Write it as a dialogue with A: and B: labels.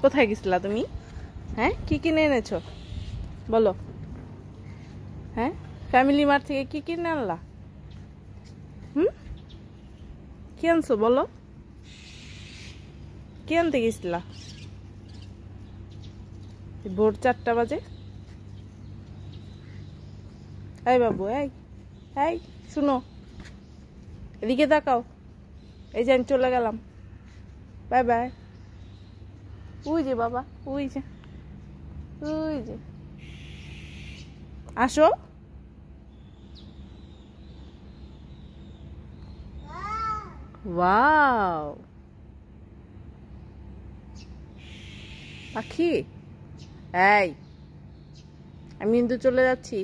A: কোথায় গেছিলা তুমি? হ্যাঁ, কি কিনে এনেছো বলো? হ্যাঁ, ফ্যামিলি মার্ট থেকে কি কিনে আনলা? কি আনছো বলো? কি আনতে গেছিলা? ভোর 4টা বাজে। এই বাবু, এই এই শুনো, এদিকে তাকাও। এই যে আমি চলে গেলাম, বাই বাই। ওই যে বাবা, ওই যে, ওই যে, আসো। ওয়াও, পাখি। এই, আমি কিন্তু চলে যাচ্ছি।